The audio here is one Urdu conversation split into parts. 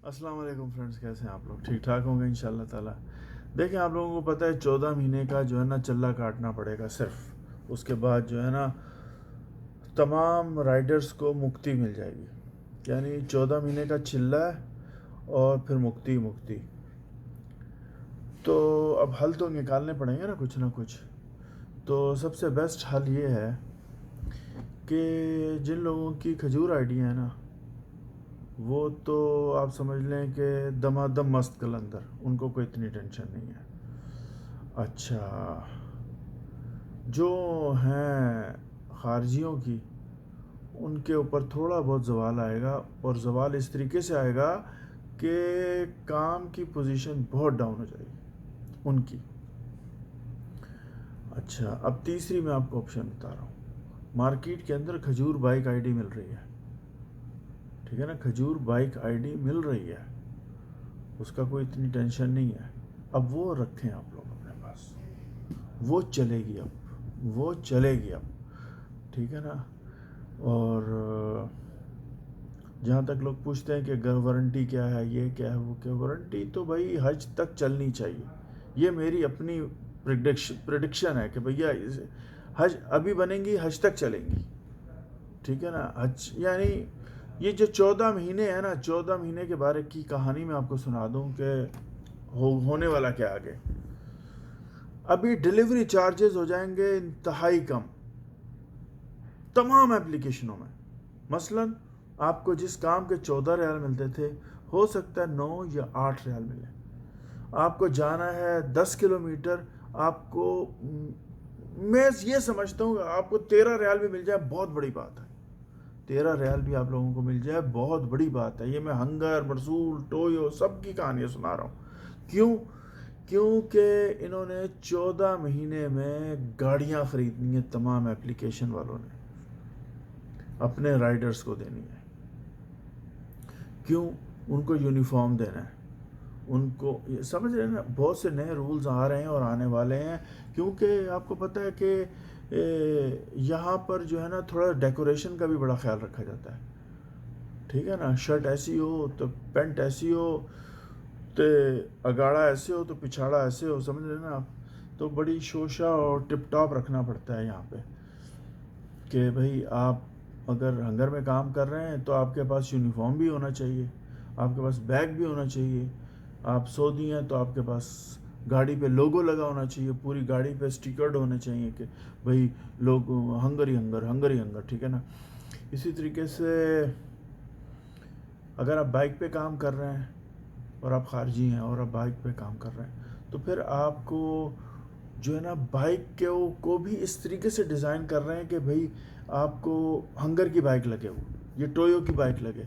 السلام علیکم فرینڈس، کیسے ہیں آپ لوگ؟ ٹھیک ٹھاک ہوں گے انشاءاللہ تعالیٰ۔ دیکھیں، آپ لوگوں کو پتہ ہے 14 مہینے کا جو ہے نا چلہ کاٹنا پڑے گا صرف، اس کے بعد جو ہے نا تمام رائڈرز کو مکتی مل جائے گی۔ یعنی 14 مہینے کا چلہ ہے اور پھر مکتی۔ تو اب حل تو نکالنے پڑیں گے نا کچھ نہ کچھ۔ تو سب سے بیسٹ حل یہ ہے کہ جن لوگوں کی کھجور آئی ڈی ہے نا، وہ تو آپ سمجھ لیں کہ دمادم مست قلندر، ان کو کوئی اتنی ٹینشن نہیں ہے۔ اچھا، جو ہیں خارجیوں کی، ان کے اوپر تھوڑا بہت زوال آئے گا، اور زوال اس طریقے سے آئے گا کہ کام کی پوزیشن بہت ڈاؤن ہو جائے گی ان کی۔ اچھا، اب تیسری میں آپ کو آپشن بتا رہا ہوں۔ مارکیٹ کے اندر کھجور بائک آئی ڈی مل رہی ہے، ٹھیک ہے نا، کھجور بائک آئی ڈی مل رہی ہے، اس کا کوئی اتنی ٹینشن نہیں ہے۔ اب وہ رکھیں آپ لوگ اپنے پاس، وہ چلے گی اب، ٹھیک ہے نا۔ اور جہاں تک لوگ پوچھتے ہیں کہ وارنٹی کیا ہے، یہ کیا ہے، وہ کیا، وارنٹی تو بھائی حج تک چلنی چاہیے۔ یہ میری اپنی پریڈکشن ہے کہ بھیا حج ابھی بنیں گی، حج تک چلیں گی، ٹھیک ہے نا۔ حج یعنی یہ جو 14 مہینے ہیں نا، 14 مہینے کے بارے کی کہانی میں آپ کو سنا دوں کہ ہونے والا کیا آگے۔ ابھی ڈیلیوری چارجز ہو جائیں گے انتہائی کم تمام اپلیکیشنوں میں۔ مثلا آپ کو جس کام کے 14 ریال ملتے تھے، ہو سکتا ہے 9 یا 8 ریال ملے۔ آپ کو جانا ہے 10 کلومیٹر، آپ کو میں یہ سمجھتا ہوں کہ آپ کو 13 ریال بھی مل جائے بہت بڑی بات ہے۔ 13 ریال بھی آپ لوگوں کو مل جائے بہت بڑی بات ہے۔ یہ میں ہنگر، مرسول، ٹویو سب کی کہانیاں سنا رہا ہوں۔ کیونکہ انہوں نے 14 مہینے میں گاڑیاں خریدنی ہیں، تمام اپلیکیشن والوں نے اپنے رائڈرز کو دینی ہے۔ کیوں؟ ان کو یونیفارم دینا ہے، ان کو سمجھ رہے ہیں نا، بہت سے نئے رولز آ رہے ہیں اور آنے والے ہیں۔ کیونکہ آپ کو پتہ ہے کہ یہاں پر جو ہے نا تھوڑا ڈیکوریشن کا بھی بڑا خیال رکھا جاتا ہے، ٹھیک ہے نا۔ شرٹ ایسی ہو تو پینٹ ایسی ہو، تو اگاڑا ایسے ہو تو پچھاڑا ایسے ہو، سمجھ رہے ہیں نا آپ۔ تو بڑی شوشا اور ٹپ ٹاپ رکھنا پڑتا ہے یہاں پہ کہ بھئی آپ اگر ہنگر میں کام کر رہے ہیں تو آپ کے پاس یونیفارم بھی ہونا چاہیے، آپ کے پاس بیگ بھی ہونا چاہیے۔ آپ سعودی ہیں تو آپ کے پاس گاڑی پہ لوگو لگا ہونا چاہیے، پوری گاڑی پہ اسٹیکرڈ ہونے چاہیے کہ بھئی لوگ ہنگر، ٹھیک ہے نا۔ اسی طریقے سے اگر آپ بائک پہ کام کر رہے ہیں اور آپ خارجی ہیں اور آپ بائک پہ کام کر رہے ہیں، تو پھر آپ کو جو ہے نا بائک کو بھی اس طریقے سے ڈیزائن کر رہے ہیں کہ بھئی آپ کو ہنگر کی بائک لگے، یہ ٹویو کی بائک لگے،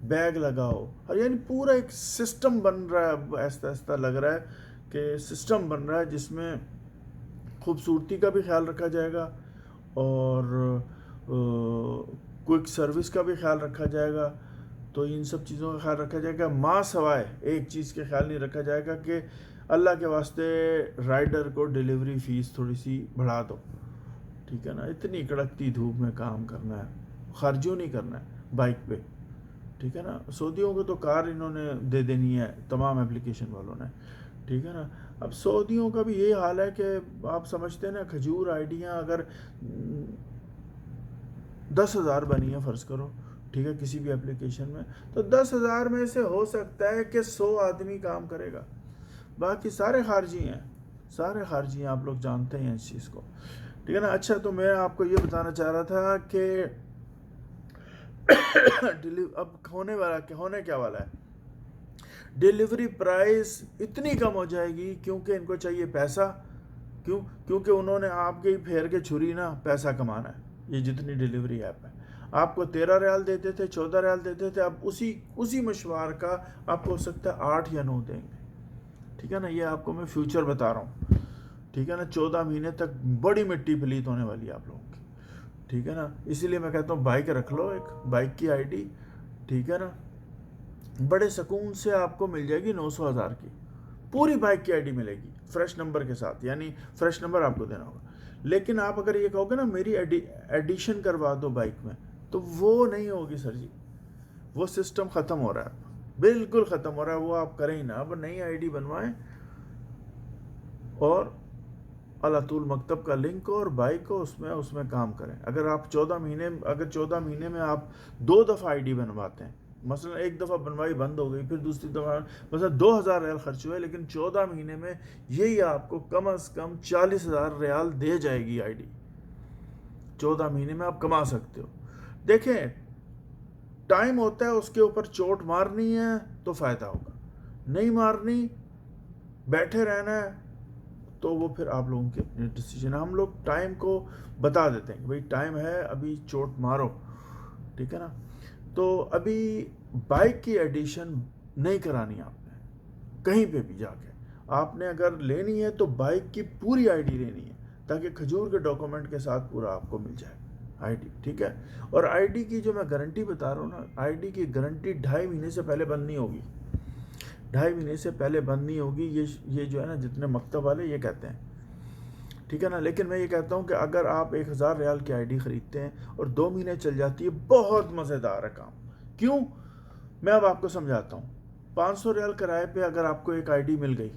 بیگ لگاؤ، اور یعنی پورا ایک سسٹم بن رہا ہے، ایسا لگ رہا ہے کہ سسٹم بن رہا ہے جس میں خوبصورتی کا بھی خیال رکھا جائے گا اور کوئک سروس کا بھی خیال رکھا جائے گا۔ تو ان سب چیزوں کا خیال رکھا جائے گا، ماں سوائے ایک چیز کے خیال نہیں رکھا جائے گا کہ اللہ کے واسطے رائڈر کو ڈیلیوری فیس تھوڑی سی بڑھا دو، ٹھیک ہے نا۔ اتنی کڑکتی دھوپ میں کام کرنا ہے، خرچوں نہیں کرنا ہے بائک پہ، ٹھیک ہے نا۔ سعودیوں کو تو کار انہوں نے دے دینی ہے تمام اپلیکیشن والوں نے، ٹھیک ہے نا۔ اب سعودیوں کا بھی یہی حال ہے کہ آپ سمجھتے ہیں نا کھجور آئیڈیاں اگر 10,000 بنی ہیں فرض کرو، ٹھیک ہے، کسی بھی اپلیکیشن میں، تو 10,000 میں سے ہو سکتا ہے کہ 100 آدمی کام کرے گا، باقی سارے خارجی ہیں، آپ لوگ جانتے ہیں اس چیز کو، ٹھیک ہے نا۔ اچھا، تو میں آپ کو یہ بتانا چاہ رہا تھا کہ اب ہونے کیا والا ہے، ڈیلیوری پرائس اتنی کم ہو جائے گی کیونکہ ان کو چاہیے پیسہ، کیونکہ انہوں نے آپ کے پھیر کے چھری نا پیسہ کمانا ہے۔ یہ جتنی ڈیلیوری ایپ ہے، آپ کو 13 ریال دیتے تھے، 14 ریال دیتے تھے، اب اسی مشوار کا آپ کو ہو سکتا ہے 8 یا 9 دیں گے، ٹھیک ہے نا۔ یہ آپ کو میں فیوچر بتا رہا ہوں، ٹھیک ہے نا۔ 14 مہینے تک بڑی مٹی پلیت ہونے والی ہے آپ لوگوں کی، ٹھیک ہے نا۔ اسی لیے میں کہتا ہوں بائک رکھ لو، ایک بائک کی آئی ڈی، ٹھیک ہے نا، بڑے سکون سے آپ کو مل جائے گی 900,000 کی پوری بائک کی آئی ڈی ملے گی فریش نمبر کے ساتھ، یعنی فریش نمبر آپ کو دینا ہوگا۔ لیکن آپ اگر یہ کہو گے نا میری ایڈیشن کروا دو بائک میں، تو وہ نہیں ہوگی سر جی، وہ سسٹم ختم ہو رہا ہے، بالکل ختم ہو رہا ہے، وہ آپ کریں ہی نہ، اب نئی آئی ڈی بنوائیں اور اللہ طول مکتب کا لنک ہو اور بائک ہو، اس میں کام کریں. اگر آپ 14 مہینے میں آپ 2 دفعہ آئی ڈی بنواتے ہیں، مثلا ایک دفعہ بنوائی بند ہو گئی، پھر دوسری دفعہ مثلا 2,000 ریال خرچ ہوئے، لیکن 14 مہینے میں یہی آپ کو کم از کم 40,000 ریال دے جائے گی آئی ڈی. 14 مہینے میں آپ کما سکتے ہو. دیکھیں ٹائم ہوتا ہے، اس کے اوپر چوٹ مارنی ہے تو فائدہ ہوگا، نہیں مارنی، بیٹھے رہنا ہے، تو وہ پھر آپ لوگوں کی اپنی ڈیسیجن ہے. ہم لوگ ٹائم کو بتا دیتے ہیں کہ بھئی ٹائم ہے، ابھی چوٹ مارو، ٹھیک ہے نا. تو ابھی بائک کی ایڈیشن نہیں کرانی آپ نے کہیں پہ بھی جا کے. آپ نے اگر لینی ہے تو بائک کی پوری آئی ڈی لینی ہے، تاکہ کھجور کے ڈاکومنٹ کے ساتھ پورا آپ کو مل جائے آئی ڈی، ٹھیک ہے. اور آئی ڈی کی جو میں گارنٹی بتا رہا ہوں نا، آئی ڈی کی گارنٹی 2.5 مہینے سے پہلے بند نہیں ہوگی. 2.5 مہینے سے پہلے بند نہیں ہوگی، یہ جو ہے نا جتنے مکتب والے یہ کہتے ہیں، ٹھیک ہے نا. لیکن میں یہ کہتا ہوں کہ اگر آپ 1,000 ریال کی آئی ڈی خریدتے ہیں اور 2 مہینے چل جاتی ہے، بہت مزیدار ہے کام. کیوں؟ میں اب آپ کو سمجھاتا ہوں. 500 ریال کرائے پہ اگر آپ کو ایک آئی ڈی مل گئی،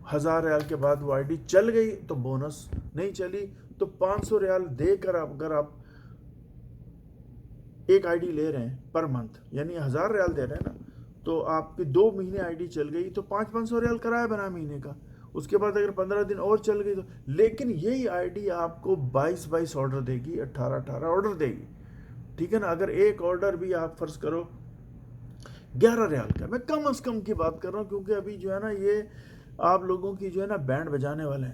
1,000 ریال کے بعد وہ آئی ڈی چل گئی تو بونس، نہیں چلی تو 500 ریال دے کر اگر آپ ایک آئی ڈی لے رہے ہیں پر منتھ، یعنی 1,000 ریال دے رہے ہیں نا، تو آپ کی 2 مہینے آئی ڈی چل گئی تو 500 ریال کرایہ بنا مہینے کا. اس کے بعد اگر 15 دن اور چل گئی تو، لیکن یہی آئی ڈی آپ کو 22 آرڈر دے گی، 18 آرڈر دے گی، ٹھیک ہے نا. اگر ایک آرڈر بھی آپ فرض کرو 11 ریال کا، میں کم از کم کی بات کر رہا ہوں، کیونکہ ابھی جو ہے نا یہ آپ لوگوں کی جو ہے نا بینڈ بجانے والے ہیں.